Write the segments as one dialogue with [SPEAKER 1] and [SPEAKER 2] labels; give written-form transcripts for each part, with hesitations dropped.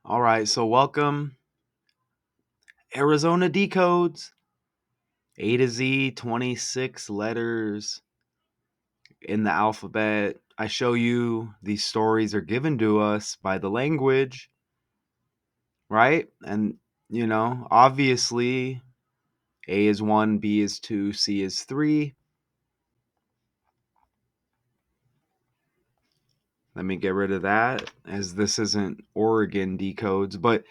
[SPEAKER 1] All right, so welcome Arizona Decodes. A to Z, 26 letters in the alphabet. I show you these stories are given to us by the language, right? And, obviously, A is 1, B is 2, C is 3. Let me get rid of that as this isn't Oregon decodes, but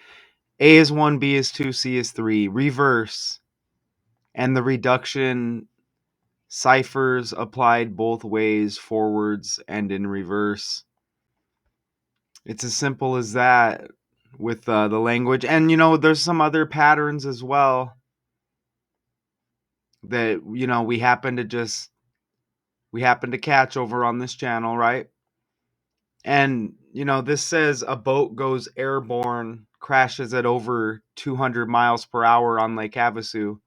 [SPEAKER 1] A is 1, B is 2, C is 3. Reverse. And the reduction ciphers applied both ways, forwards and in reverse. It's as simple as that with the language. And, there's some other patterns as well that, we happen to catch over on this channel, right? And, this says a boat goes airborne, crashes at over 200 miles per hour on Lake Havasu.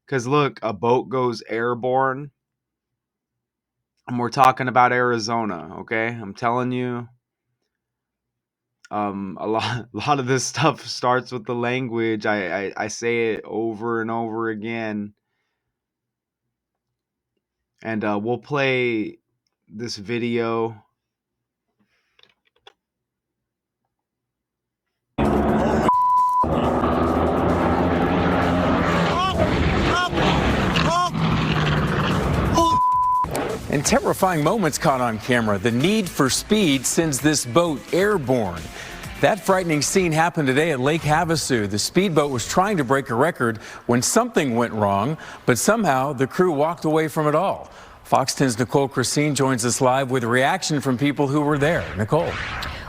[SPEAKER 1] Because look, a boat goes airborne. And we're talking about Arizona, okay? I'm telling you, a lot a lot of this stuff starts with the language. I say it over and over again. And we'll play this video.
[SPEAKER 2] And terrifying moments caught on camera. The need for speed sends this boat airborne. That frightening scene happened today at Lake Havasu. The speedboat was trying to break a record when something went wrong, but somehow the crew walked away from it all. Fox 10's Nicole Christine joins us live with reaction from people who were there. Nicole.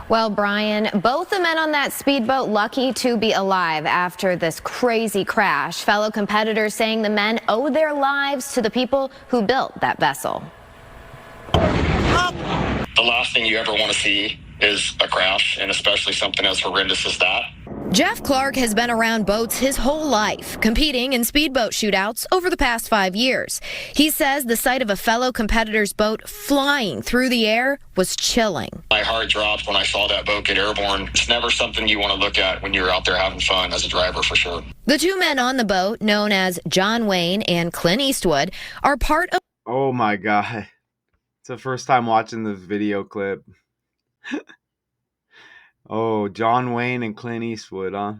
[SPEAKER 3] Well, Brian, both the men on that speedboat lucky to be alive after this crazy crash. Fellow competitors saying the men owe their lives to the people who built that vessel.
[SPEAKER 4] The last thing you ever want to see is a crash, and especially something as horrendous as that.
[SPEAKER 3] Jeff Clark has been around boats his whole life, competing in speedboat shootouts over the past 5 years. He says the sight of a fellow competitor's boat flying through the air was chilling.
[SPEAKER 4] My heart dropped when I saw that boat get airborne. It's never something you want to look at when you're out there having fun as a driver, for sure.
[SPEAKER 3] The two men on the boat, known as John Wayne and Clint Eastwood, are part of...
[SPEAKER 1] Oh my God. It's the first time watching this video clip. Oh, John Wayne and Clint Eastwood, huh?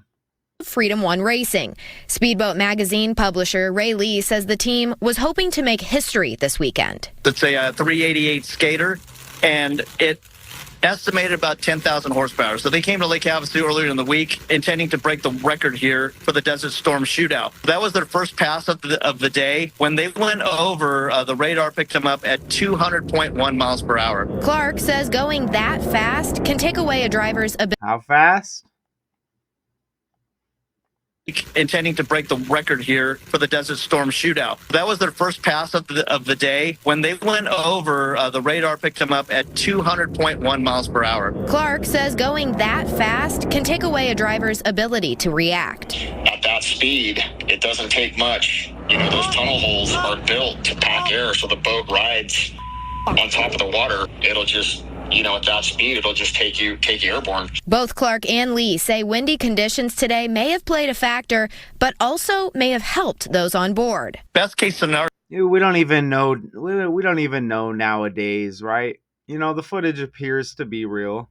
[SPEAKER 3] Freedom One Racing. Speedboat Magazine publisher Ray Lee says the team was hoping to make history this weekend.
[SPEAKER 5] It's a 388 skater, and it estimated about 10,000 horsepower. So they came to Lake Havasu earlier in the week, intending to break the record here for the Desert Storm Shootout. That was their first pass of the day. When they went over, the radar picked them up at 200.1 miles per hour.
[SPEAKER 3] Clark says going that fast can take away a driver's ability.
[SPEAKER 1] How fast?
[SPEAKER 5] Intending to break the record here for the Desert Storm Shootout. That was their first pass of the day. When they went over, the radar picked them up at 200.1 miles per hour.
[SPEAKER 3] Clark says going that fast can take away a driver's ability to react.
[SPEAKER 4] At that speed, it doesn't take much. Those tunnel holes are built to pack air, so the boat rides on top of the water. It'll just, at that speed, it'll just take you airborne.
[SPEAKER 3] Both Clark and Lee say windy conditions today may have played a factor, but also may have helped those on board.
[SPEAKER 5] Best case scenario.
[SPEAKER 1] We don't even know. We don't even know nowadays, right? The footage appears to be real,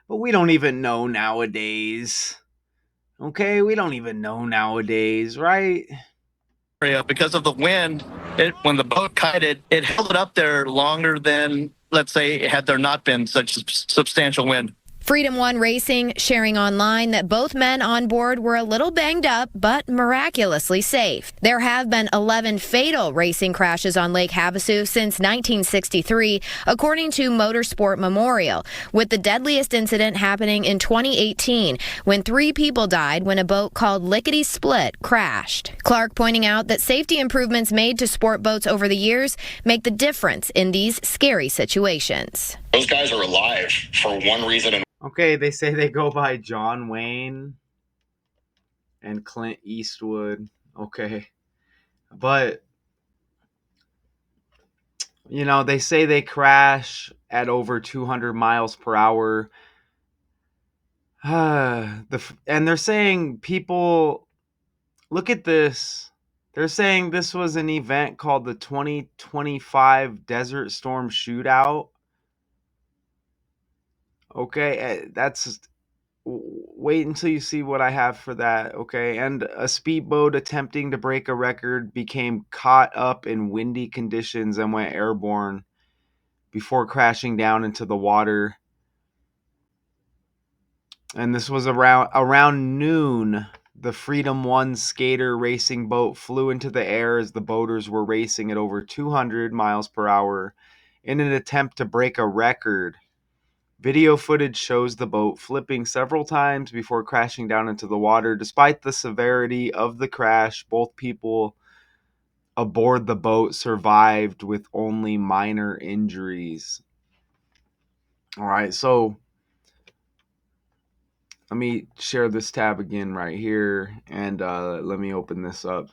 [SPEAKER 1] but we don't even know nowadays. Okay, we don't even know nowadays, right?
[SPEAKER 5] Because of the wind, when the boat kited, it held it up there longer than, let's say, had there not been such substantial wind.
[SPEAKER 3] Freedom One Racing sharing online that both men on board were a little banged up, but miraculously safe. There have been 11 fatal racing crashes on Lake Havasu since 1963, according to Motorsport Memorial, with the deadliest incident happening in 2018, when 3 people died when a boat called Lickety Split crashed. Clark pointing out that safety improvements made to sport boats over the years make the difference in these scary situations.
[SPEAKER 4] Those guys are alive for one reason and
[SPEAKER 1] Okay, they say they go by John Wayne and Clint Eastwood. Okay. But, they say they crash at over 200 miles per hour. And they're saying people look at this. They're saying this was an event called the 2025 Desert Storm Shootout. Okay, that's wait until you see what I have for that, okay? And a speedboat attempting to break a record became caught up in windy conditions and went airborne before crashing down into the water. And this was around noon. The Freedom 1 skater racing boat flew into the air as the boaters were racing at over 200 miles per hour in an attempt to break a record. Video footage shows the boat flipping several times before crashing down into the water. Despite the severity of the crash, both people aboard the boat survived with only minor injuries. All right, so let me share this tab again right here, and let me open this up.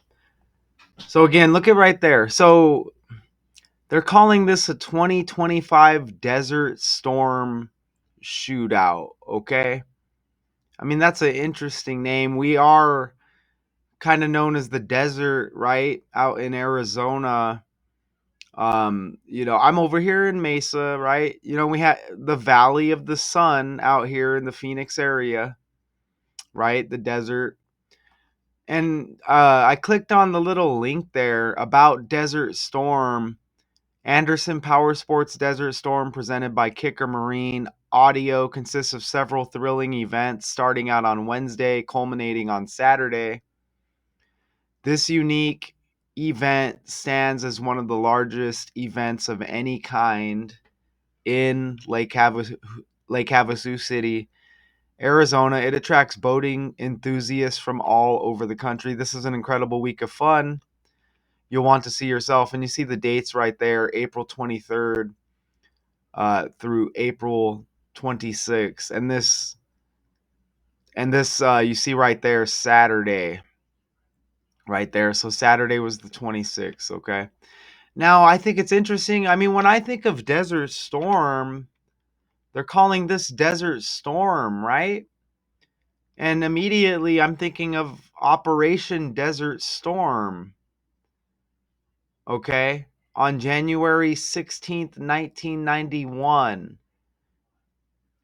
[SPEAKER 1] So again, look at right there. So they're calling this a 2025 Desert Storm Shootout, okay? I mean, that's an interesting name. We are kind of known as the desert, right? Out in Arizona. I'm over here in Mesa, right? We have the Valley of the Sun out here in the Phoenix area, right? The desert. And I clicked on the little link there about Desert Storm. Anderson Power Sports Desert Storm presented by Kicker Marine. Audio consists of several thrilling events starting out on Wednesday, culminating on Saturday. This unique event stands as one of the largest events of any kind in Lake Havasu City, Arizona. It attracts boating enthusiasts from all over the country. This is an incredible week of fun. You'll want to see yourself, and you see the dates right there, April 23rd through April 26th. And this you see right there, Saturday, right there. So Saturday was the 26th, okay? Now, I think it's interesting. I mean, when I think of Desert Storm, they're calling this Desert Storm, right? And immediately I'm thinking of Operation Desert Storm, okay? On January 16th, 1991,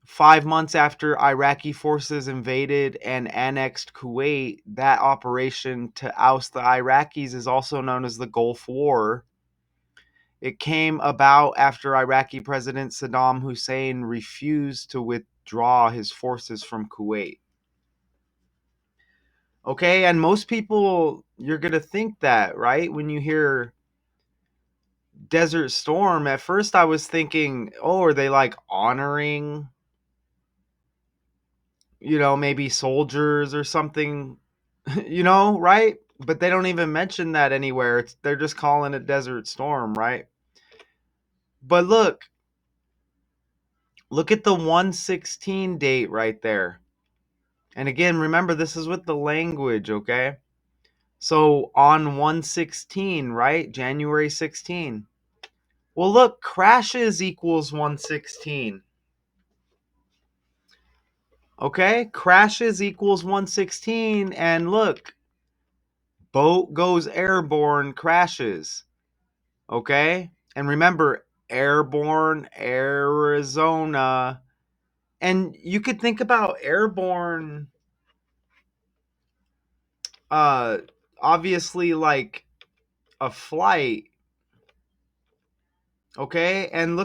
[SPEAKER 1] 5 months after Iraqi forces invaded and annexed Kuwait, that operation to oust the Iraqis is also known as the Gulf War. It came about after Iraqi President Saddam Hussein refused to withdraw his forces from Kuwait. Okay, and most people, you're going to think that, right? When you hear Desert Storm, at first I was thinking, oh, are they like honoring, maybe soldiers or something, right? But they don't even mention that anywhere. They're just calling it Desert Storm, right? But look at the 116 date right there. And again, remember, this is with the language, okay? So on 116, right? January 16. Well, look, crashes equals 116. Okay? Crashes equals 116. And look, boat goes airborne, crashes. Okay? And remember, airborne, Arizona. And you could think about airborne, obviously like a flight. Okay, and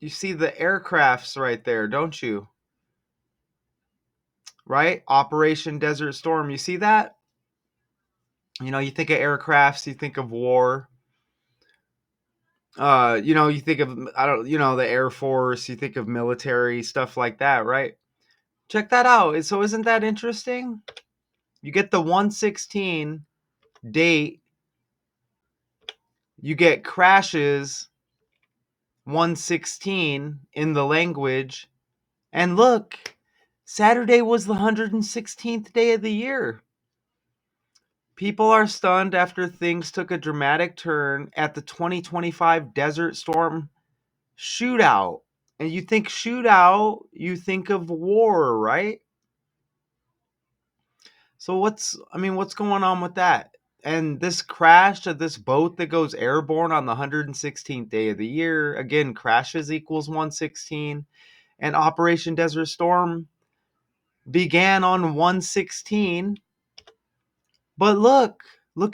[SPEAKER 1] you see the aircrafts right there, don't you? Right? Operation Desert Storm. You see that? You think of aircrafts, you think of war. You think of, I don't, the Air Force, you think of military, stuff like that, right? Check that out. So isn't that interesting? You get the 116 date, you get crashes 116 in the language, and look, Saturday was the 116th day of the year. People are stunned after things took a dramatic turn at the 2025 Desert Storm Shootout. And you think shootout, you think of war, right? So what's going on with that? And this crash of this boat that goes airborne on the 116th day of the year, again, crashes equals 116. And Operation Desert Storm began on 116. But look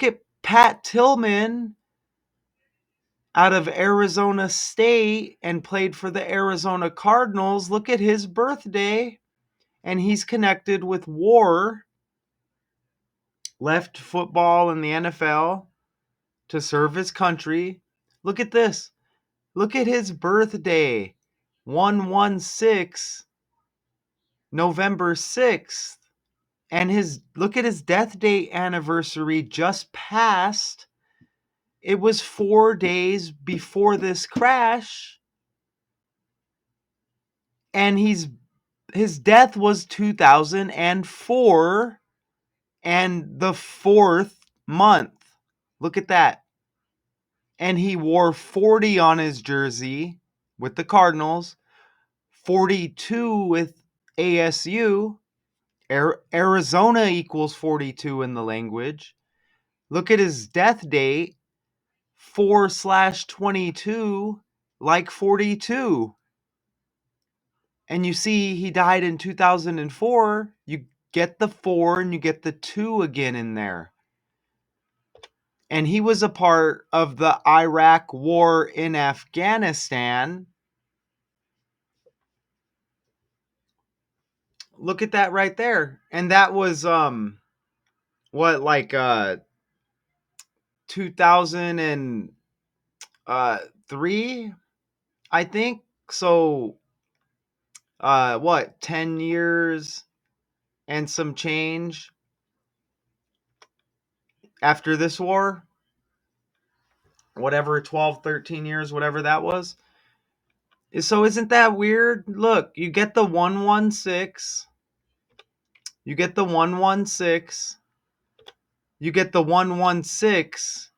[SPEAKER 1] at Pat Tillman out of Arizona State and played for the Arizona Cardinals. Look at his birthday. And he's connected with war, left football in the NFL to serve his country. Look at this. Look at his birthday. 116, November 6th. And look at his death date anniversary just passed. It was 4 days before this crash. And his death was 2004 and the 4th month. Look at that. And he wore 40 on his jersey with the Cardinals, 42 with ASU. Arizona equals 42 in the language. Look at his death date, 4/22, like 42. And you see he died in 2004. You get the 4 and you get the 2 again in there. And he was a part of the Iraq war in Afghanistan. Look at that right there. And that was 2003, I think. So 10 years and some change after this war? Whatever, 12, 13 years, whatever that was. So isn't that weird? Look, you get the 116. You get the 116. You get the 116.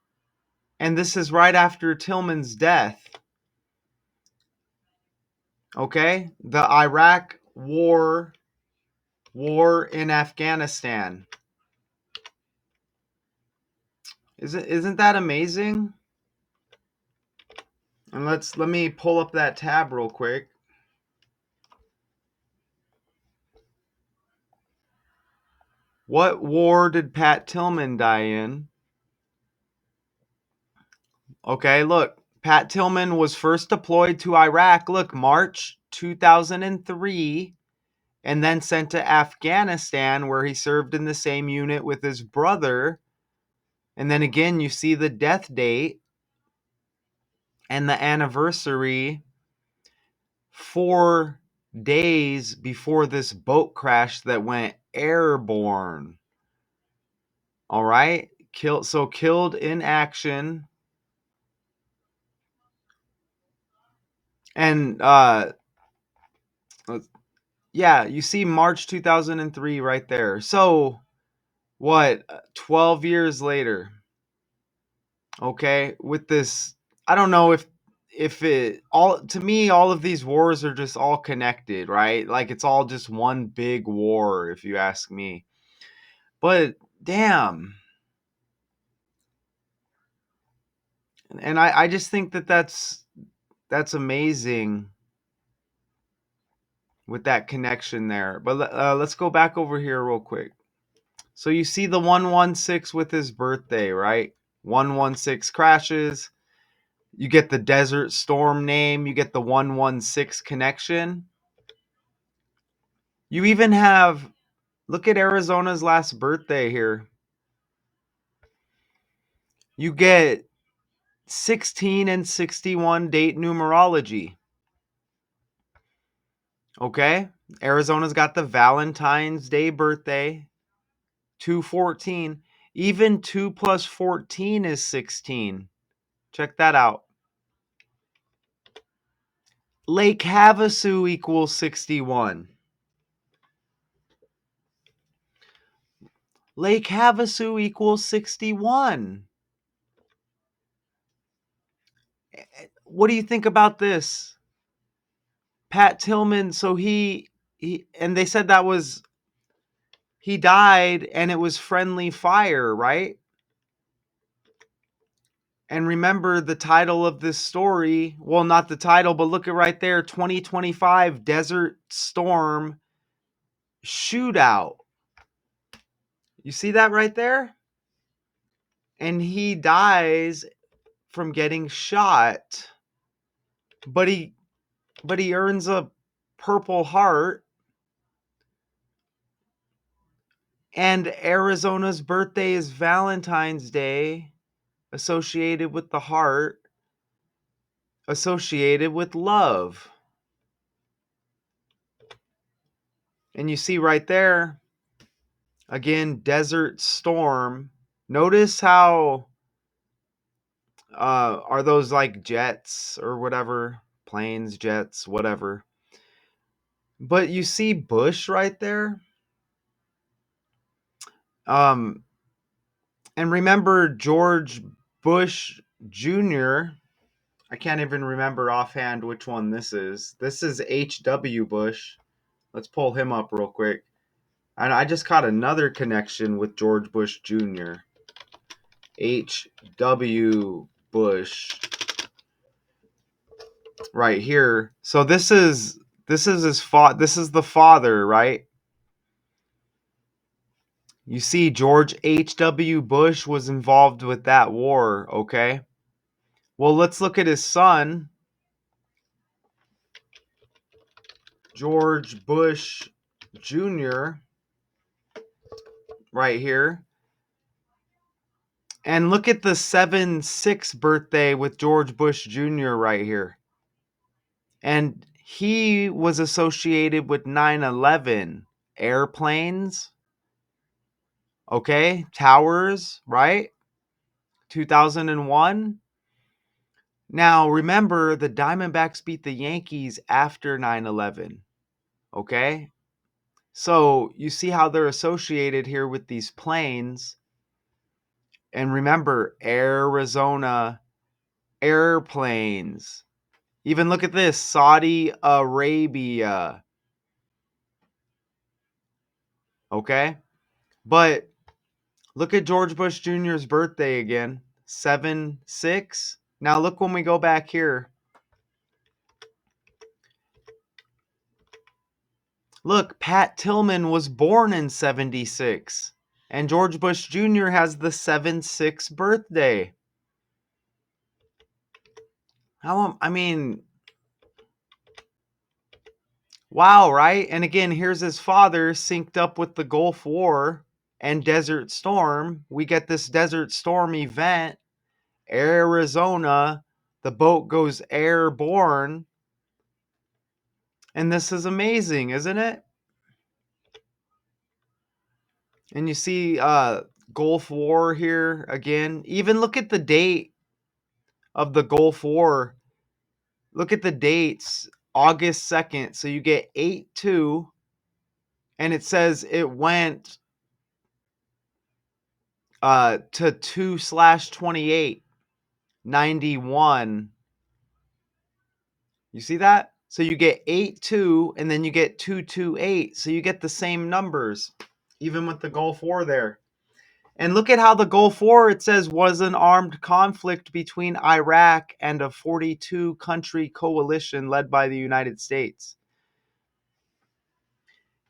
[SPEAKER 1] And this is right after Tillman's death. Okay? The Iraq war in Afghanistan. Isn't that amazing? And let me pull up that tab real quick. What war did Pat Tillman die in? Okay, look. Pat Tillman was first deployed to Iraq, look, March 2003, and then sent to Afghanistan, where he served in the same unit with his brother. And then again, you see the death date and the anniversary 4 days before this boat crash that went airborne. All right? Killed in action. And yeah, you see March 2003 right there. So what, 12 years later? Okay, with this, I don't know if it all, to me, all of these wars are just all connected, right? Like it's all just one big war, if you ask me. But damn. And I just think that's amazing with that connection there. But let's go back over here real quick. So you see the 116 with his birthday, right? 116 crashes. You get the Desert Storm name. You get the 116 connection. You even have, look at Arizona's last birthday here. You get 16 and 61 date numerology. Okay? Arizona's got the Valentine's Day birthday, 214. Even 2 plus 14 is 16. Check that out. Lake Havasu equals 61. Lake Havasu equals 61. What do you think about this? Pat Tillman, so he and they said that was, he died and it was friendly fire, right? And remember the title of this story, well, not the title, but look at right there, 2025 Desert Storm Shootout. You see that right there? And he dies from getting shot, but he earns a Purple Heart. And Arizona's birthday is Valentine's Day, associated with the heart, associated with love. And you see right there, again, Desert Storm. Notice how are those like jets or whatever, planes, jets, whatever. But you see Bush right there. And remember George Bush Jr. I can't even remember offhand which one this is. This is H.W. Bush. Let's pull him up real quick. And I just caught another connection with George Bush Jr. H.W. Bush right here. So this is his this is the father, right? You see George H.W. Bush was involved with that war, okay? Well, let's look at his son, George Bush Jr. right here. And look at the 7-6 birthday with George Bush Jr. right here. And he was associated with 9/11 airplanes, okay? Towers, right? 2001. Now, remember, the Diamondbacks beat the Yankees after 9/11, okay? So you see how they're associated here with these planes. And remember, Arizona airplanes. Even look at this, Saudi Arabia. Okay? But look at George Bush Jr.'s birthday again, 7-6. Now look when we go back here. Look, Pat Tillman was born in 76. And George Bush Jr. has the 7-6 birthday. I mean, wow, right? And again, here's his father synced up with the Gulf War and Desert Storm. We get this Desert Storm event, Arizona. The boat goes airborne. And this is amazing, isn't it? And you see Gulf War here again. Even look at the date of the Gulf War. Look at the dates. August 2nd. So you get 8-2. And it says it went to 2/28, 91. You see that? So you get 8-2 and then you get 228. So you get the same numbers, even with the Gulf War there. And look at how the Gulf War, it says, was an armed conflict between Iraq and a 42-country coalition led by the United States.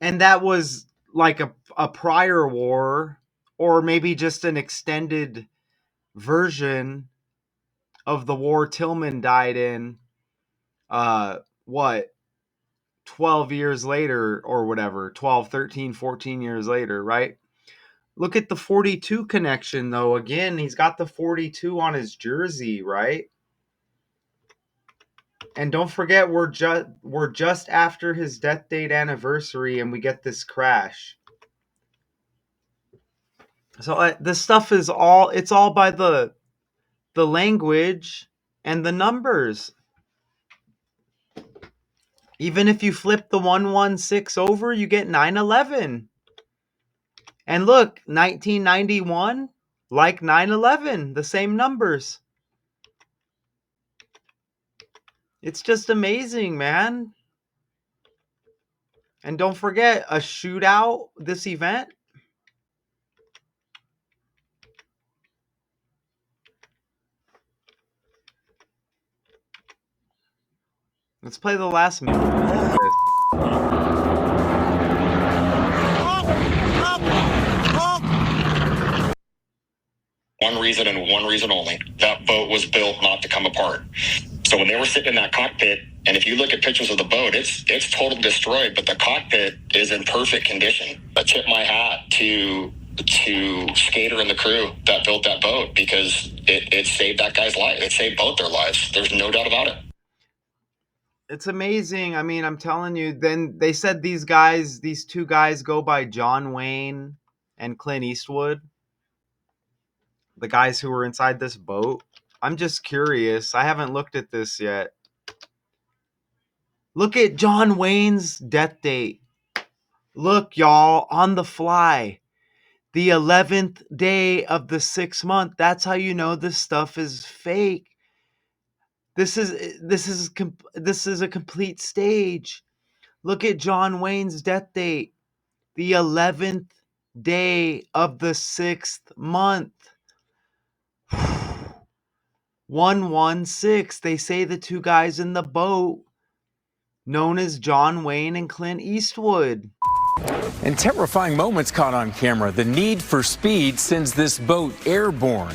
[SPEAKER 1] And that was like a prior war, or maybe just an extended version of the war Tillman died in, 12 years later or whatever, 12, 13, 14 years later, right? Look at the 42 connection, though. Again, he's got the 42 on his jersey, right? And don't forget, we're just after his death date anniversary, and we get this crash. So this stuff is it's all by the language and the numbers. Even if you flip the 116 over, you get 9/11. And look, 1991, like 9/11, the same numbers. It's just amazing, man. And don't forget a shootout this event. Let's play the last minute of this.
[SPEAKER 4] One reason and one reason only. That boat was built not to come apart. So when they were sitting in that cockpit, and if you look at pictures of the boat, it's totally destroyed, but the cockpit is in perfect condition. I tip my hat to Skater and the crew that built that boat, because it saved that guy's life. It saved both their lives. There's no doubt about it.
[SPEAKER 1] It's amazing. I mean, I'm telling you, then they said these two guys go by John Wayne and Clint Eastwood, the guys who were inside this boat. I'm just curious. I haven't looked at this yet. Look at John Wayne's death date. Look, y'all, on the fly. The 11th day of the 6th month. That's how you know this stuff is fake. This is a complete stage. Look at John Wayne's death date. The 11th day of the 6th month. 116. They say the two guys in the boat, known as John Wayne and Clint Eastwood.
[SPEAKER 2] And terrifying moments caught on camera. The need for speed sends this boat airborne.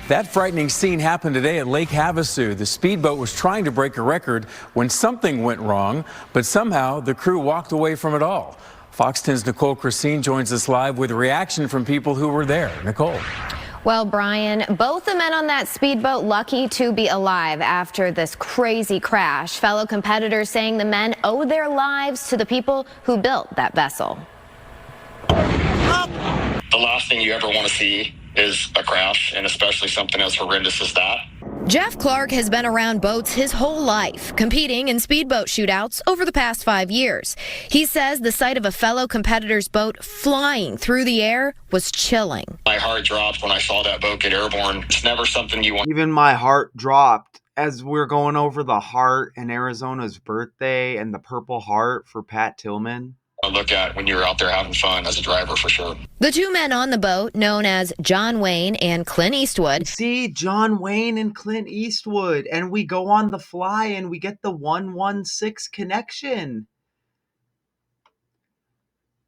[SPEAKER 2] That frightening scene happened today at Lake Havasu. The speedboat was trying to break a record when something went wrong, but somehow the crew walked away from it all. Fox 10's Nicole Christine joins us live with reaction from people who were there. Nicole.
[SPEAKER 3] Well, Brian, both the men on that speedboat lucky to be alive after this crazy crash. Fellow competitors saying the men owe their lives to the people who built that vessel.
[SPEAKER 4] The last thing you ever want to see is a crash, and especially something as horrendous as that.
[SPEAKER 3] Jeff Clark has been around boats his whole life, competing in speedboat shootouts over the past 5 years. He says the sight of a fellow competitor's boat flying through the air was chilling.
[SPEAKER 4] My heart dropped when I saw that boat get airborne. It's never something you want.
[SPEAKER 1] Even my heart dropped as we're going over the heart and Arizona's birthday and the Purple Heart for Pat Tillman.
[SPEAKER 4] Look at when you're out there having fun as a driver, for sure.
[SPEAKER 3] The two men on the boat, known as John Wayne and Clint Eastwood.
[SPEAKER 1] See, John Wayne and Clint Eastwood, and we go on the fly and we get the 116 connection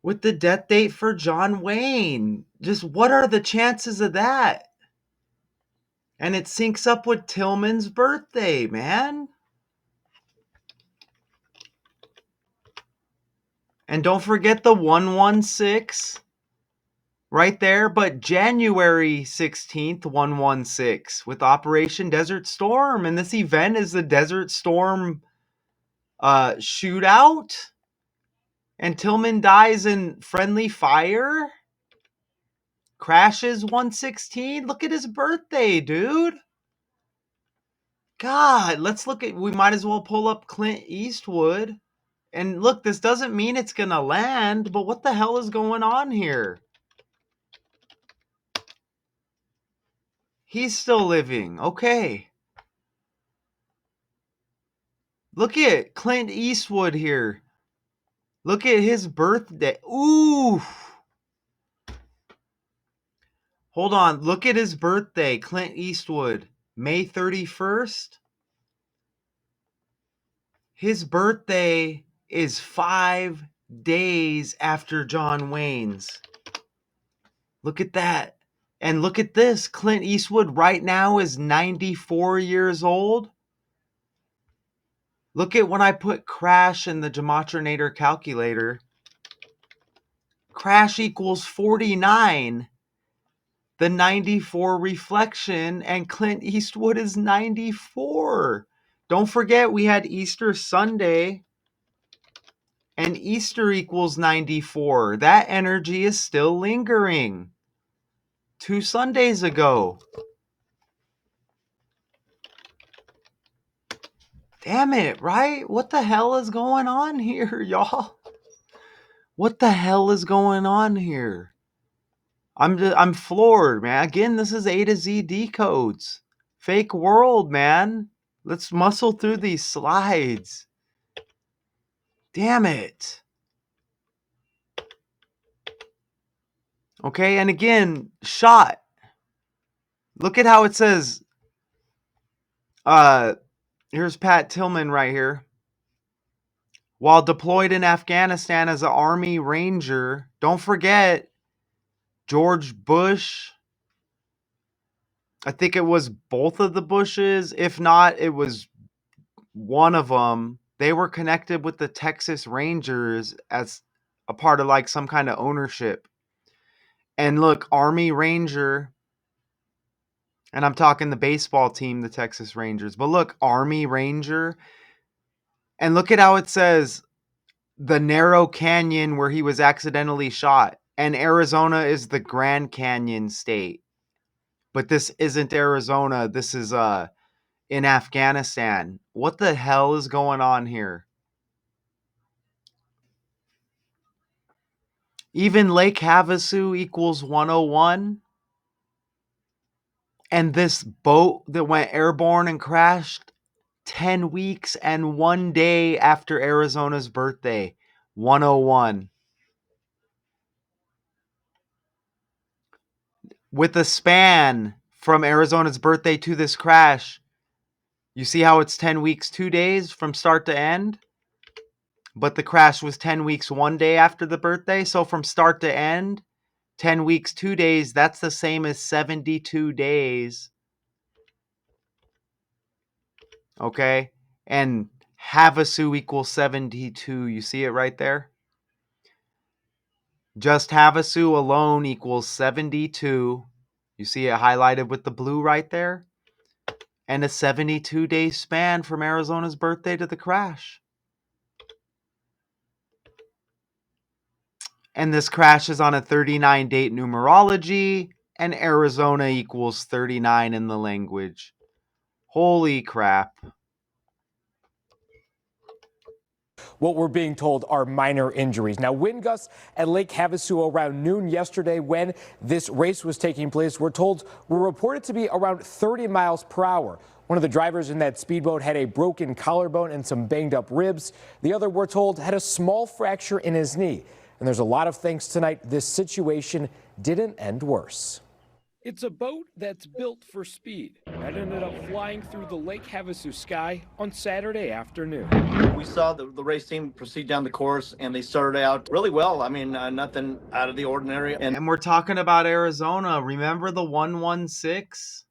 [SPEAKER 1] with the death date for John Wayne. Just what are the chances of that? And it syncs up with Tillman's birthday, man. And don't forget the 116 right there, but January 16th, 116 with Operation Desert Storm. And this event is the Desert Storm Shootout. And Tillman dies in friendly fire. Crashes 116. Look at his birthday, dude. God, we might as well pull up Clint Eastwood. And look, this doesn't mean it's going to land, but what the hell is going on here? He's still living. Okay. Look at Clint Eastwood here. Look at his birthday. Ooh. Hold on. Look at his birthday. Clint Eastwood. May 31st. His birthday is 5 days after John Wayne's. Look at that. And look at this. Clint Eastwood right now is 94 years old. Look at when I put crash in the Gematrinator calculator. Crash equals 49. The 94 reflection, and Clint Eastwood is 94. Don't forget we had Easter Sunday. And Easter equals 94. That energy is still lingering. 2 Sundays ago. Damn it, right? What the hell is going on here, y'all? What the hell is going on here? I'm floored, man. Again, this is A to Z decodes. Fake world, man. Let's muscle through these slides. Damn it. Okay, and again, shot. Look at how it says, here's Pat Tillman right here. While deployed in Afghanistan as an Army Ranger, don't forget George Bush. I think it was both of the Bushes. If not, it was one of them. They were connected with the Texas Rangers as a part of like some kind of ownership. And look, Army Ranger, and I'm talking the baseball team, the Texas Rangers. But look, Army Ranger. And look at how it says the narrow canyon where he was accidentally shot. And Arizona is the Grand Canyon state. But this isn't Arizona. This is in Afghanistan. What the hell is going on here? Even Lake Havasu equals 101. And this boat that went airborne and crashed 10 weeks and 1 day after Arizona's birthday, 101. With a span from Arizona's birthday to this crash, you see how it's 10 weeks, 2 days from start to end? But the crash was 10 weeks, 1 day after the birthday. So from start to end, 10 weeks, 2 days, that's the same as 72 days. Okay? And Havasu equals 72. You see it right there? Just Havasu alone equals 72. You see it highlighted with the blue right there? And a 72-day span from Arizona's birthday to the crash. And this crash is on a 39 date numerology, and Arizona equals 39 in the language. Holy crap.
[SPEAKER 6] What we're being told are minor injuries. Now, wind gusts at Lake Havasu around noon yesterday when this race was taking place, we're told, were reported to be around 30 miles per hour. One of the drivers in that speedboat had a broken collarbone and some banged up ribs. The other, we're told, had a small fracture in his knee. And there's a lot of thanks tonight this situation didn't end worse. It's a boat that's built for speed. That ended up flying through the Lake Havasu sky on Saturday afternoon.
[SPEAKER 5] We saw the race team proceed down the course, and they started out really well. I mean, nothing out of the ordinary.
[SPEAKER 1] And we're talking about Arizona. Remember the 116?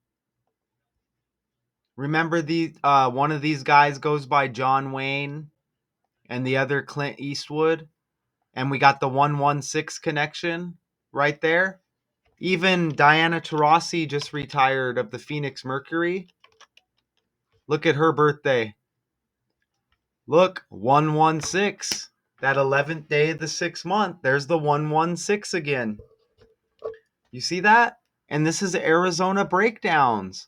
[SPEAKER 1] Remember the one of these guys goes by John Wayne and the other Clint Eastwood? And we got the 116 connection right there. Even Diana Taurasi just retired of the Phoenix Mercury. Look at her birthday. Look, 116. That 11th day of the 6th month. There's the 116 again. You see that? And this is Arizona breakdowns.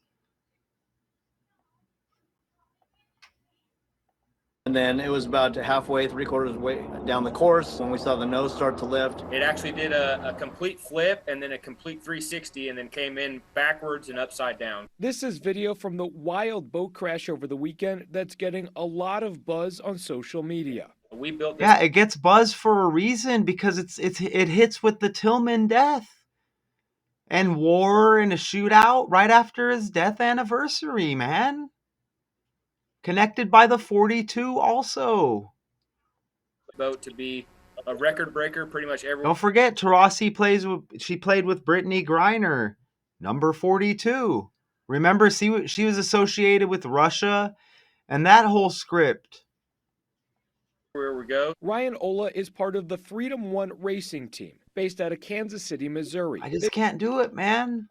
[SPEAKER 5] And then it was about halfway, 3/4 way down the course when we saw the nose start to lift.
[SPEAKER 7] It actually did a complete flip and then a complete 360 and then came in backwards and upside down.
[SPEAKER 6] This is video from the wild boat crash over the weekend that's getting a lot of buzz on social media.
[SPEAKER 7] We built this.
[SPEAKER 1] Yeah, it gets buzz for a reason because it hits with the Tillman death and war and a shootout right after his death anniversary, man. Connected by the 42 also.
[SPEAKER 7] Boat to be a record breaker pretty much every.
[SPEAKER 1] Don't forget, Taurasi played with Brittany Griner, number 42. Remember, she was associated with Russia and that whole script.
[SPEAKER 7] Where we go.
[SPEAKER 6] Ryan Ola is part of the Freedom One racing team based out of Kansas City, Missouri.
[SPEAKER 1] I just can't do it, man.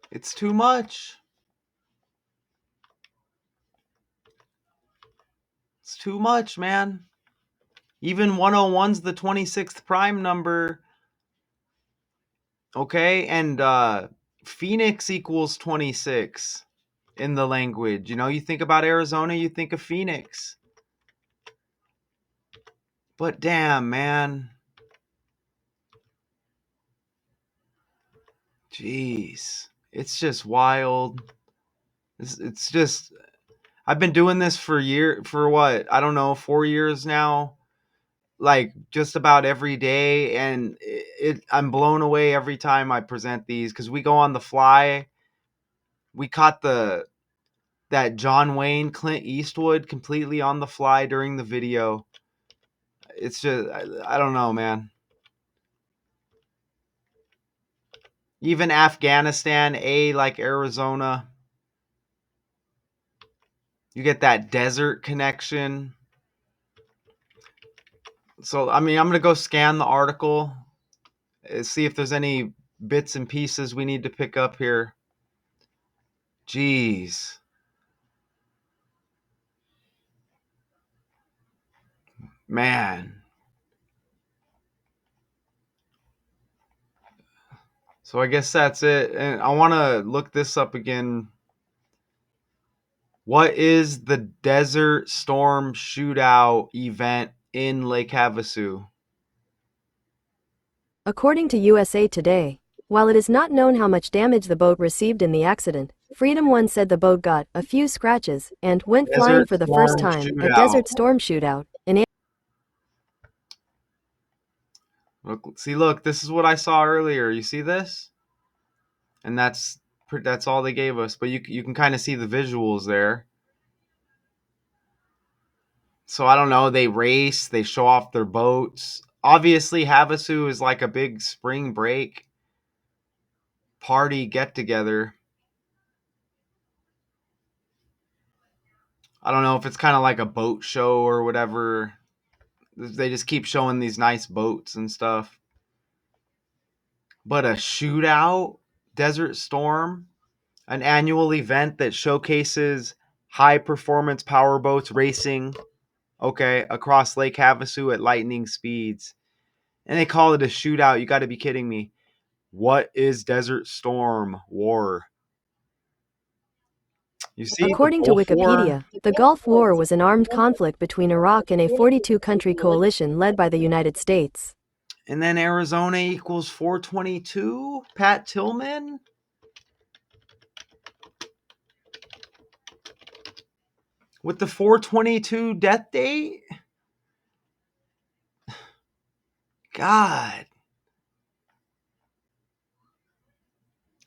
[SPEAKER 1] It's too much. It's too much, man. Even 101's the 26th prime number. Okay, and Phoenix equals 26 in the language. You know, you think about Arizona, you think of Phoenix. But damn, man. Jeez. It's just wild. It's just, I've been doing this for what? I don't know, 4 years now. like just about every day, and I'm blown away every time I present these because we go on the fly. We caught that John Wayne Clint Eastwood completely on the fly during the video. It's just I don't know, man. Even Afghanistan, like Arizona, you get that desert connection. So I mean, I'm gonna go scan the article, see if there's any bits and pieces we need to pick up here. Jeez. Man. So I guess that's it. And I want to look this up again. What is the Desert Storm Shootout event in Lake Havasu?
[SPEAKER 8] According to USA Today, while it is not known how much damage the boat received in the accident, Freedom One said the boat got a few scratches and went flying
[SPEAKER 1] Desert
[SPEAKER 8] for the first
[SPEAKER 1] Storm
[SPEAKER 8] time. A
[SPEAKER 1] Shootout.
[SPEAKER 8] Desert Storm Shootout.
[SPEAKER 1] Look, this is what I saw earlier. You see this? And that's all they gave us, but you can kind of see the visuals there. So I don't know, they race, they show off their boats. Obviously Havasu is like a big spring break party get together. I don't know if it's kind of like a boat show or whatever. They just keep showing these nice boats and stuff. But a shootout, Desert Storm, an annual event that showcases high performance powerboats racing, okay, across Lake Havasu at lightning speeds. And they call it a shootout. You got to be kidding me. What is Desert Storm War? You see the
[SPEAKER 8] According to
[SPEAKER 1] Gulf War?
[SPEAKER 8] Wikipedia, the Gulf War was an armed conflict between Iraq and a 42-country coalition led by the United States.
[SPEAKER 1] And then Arizona equals 422. Pat Tillman. With the 422 death date? God.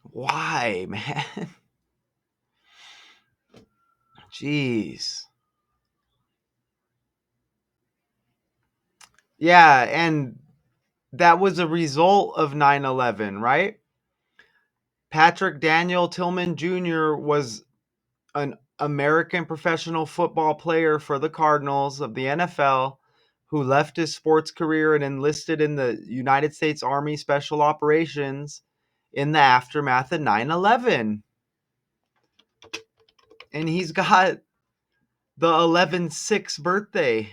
[SPEAKER 1] Why, man? Jeez. Yeah, and that was a result of 9/11, right? Patrick Daniel Tillman Jr. was an American professional football player for the Cardinals of the NFL who left his sports career and enlisted in the United States Army Special Operations in the aftermath of 9/11. And he's got the 11/6 birthday.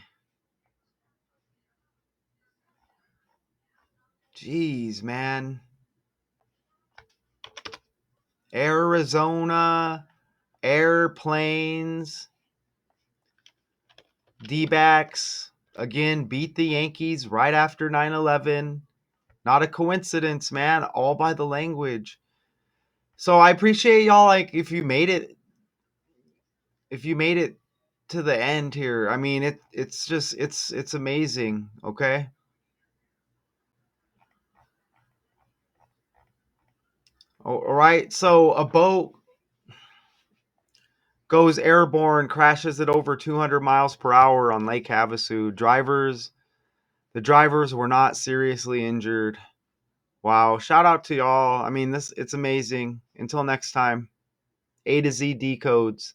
[SPEAKER 1] Jeez, man. Arizona, airplanes, D-backs, again, beat the Yankees right after 9/11. Not a coincidence, man. All by the language. So I appreciate y'all, like, if you made it to the end here. I mean, it's just it's amazing, okay? All right. So a boat goes airborne, crashes at over 200 miles per hour on Lake Havasu. The drivers were not seriously injured. Wow. Shout out to y'all. I mean, it's amazing. Until next time, A to Z decodes.